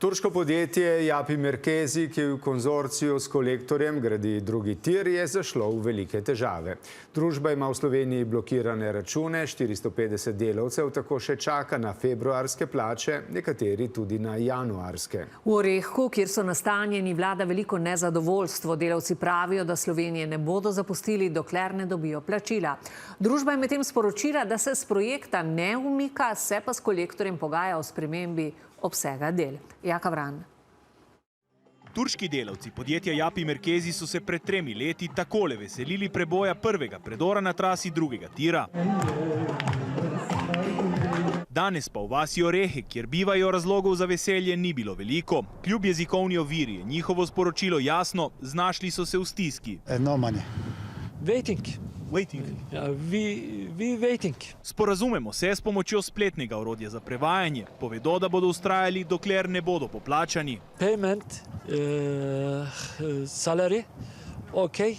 Turško podjetje Yapi Merkezi, ki v konzorciju s Kolektorjem gradi drugi tir, je zašlo v velike težave. Družba ima v Sloveniji blokirane račune, 450 delavcev tako še čaka na februarske plače, nekateri tudi na januarske. V Orehku, kjer so nastanjeni, vlada veliko nezadovoljstvo. Delavci pravijo, da Slovenije ne bodo zapustili, dokler ne dobijo plačila. Družba je medtem sporočila, da se s projekta ne umika, se pa s Kolektorjem pogaja o spremembi obsega del. Jaka Vran. Turški delavci podjetja Yapi Merkezi so se pred 3 leti takole veselili preboja prvega predora na trasi drugega tira. Danes pa v vasi Orehek, kjer bivajo, razlogov za veselje ni bilo veliko. Kljub jezikovni oviri je njihovo sporočilo jasno, znašli so se v stiski. No money. Waiting. We waiting. Sporazumemo se s pomočjo spletnega orodja za prevajanje. Povedo, da bodo vztrajali, dokler ne bodo poplačani. Payment, salary, okay,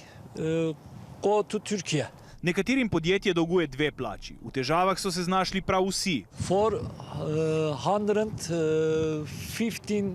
go to Turkey. Nekaterim podjetje dolguje 2 plači. V težavah so se znašli prav vsi. 415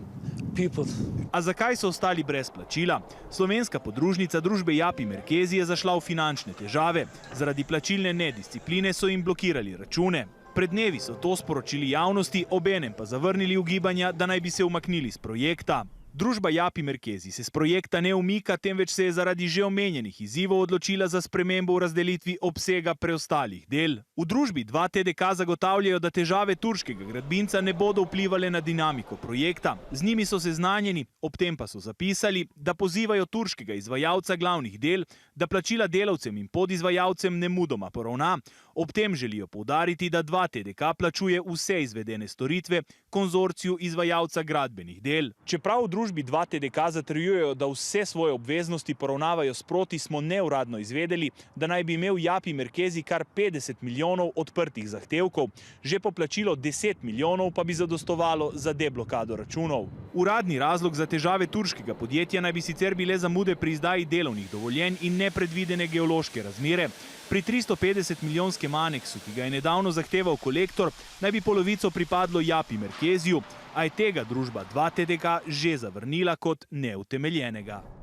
people. A zakaj so ostali brez plačila? Slovenska podružnica družbe Yapi Merkezi je zašla v finančne težave. Zaradi plačilne nediscipline so jim blokirali račune. Pred dnevi so to sporočili javnosti, obenem pa zavrnili ugibanja, da naj bi se umaknili z projekta. Družba Yapi Merkezi se s projekta ne umika, temveč se je zaradi že omenjenih izzivov odločila za spremembo v razdelitvi obsega preostalih del. V družbi 2TDK zagotavljajo, da težave turškega gradbinca ne bodo vplivale na dinamiko projekta. Z njimi so seznanjeni, ob tem pa so zapisali, da pozivajo turškega izvajalca glavnih del, da plačila delavcem in podizvajalcem nemudoma poravna. Ob tem želijo poudariti, da 2TDK plačuje vse izvedene storitve konzorciju izvajalca gradbenih del. Čeprav v družbi 2TDK zatrjujejo, da vse svoje obveznosti poravnavajo sproti, smo neuradno izvedeli, da naj bi imel Yapi Merkezi kar 50 milijonov odprtih zahtevkov. Že poplačilo 10 milijonov pa bi zadostovalo za deblokado računov. Uradni razlog za težave turškega podjetja naj bi sicer bile zamude pri izdaji delovnih dovoljenj in nepredvidene geološke razmere. Pri 350 milijonskem aneksu, ki ga je nedavno zahteval Kolektor, naj bi polovico pripadlo Yapi Merkeziju, a je tega družba 2TDK že zavrnila kot neutemeljenega.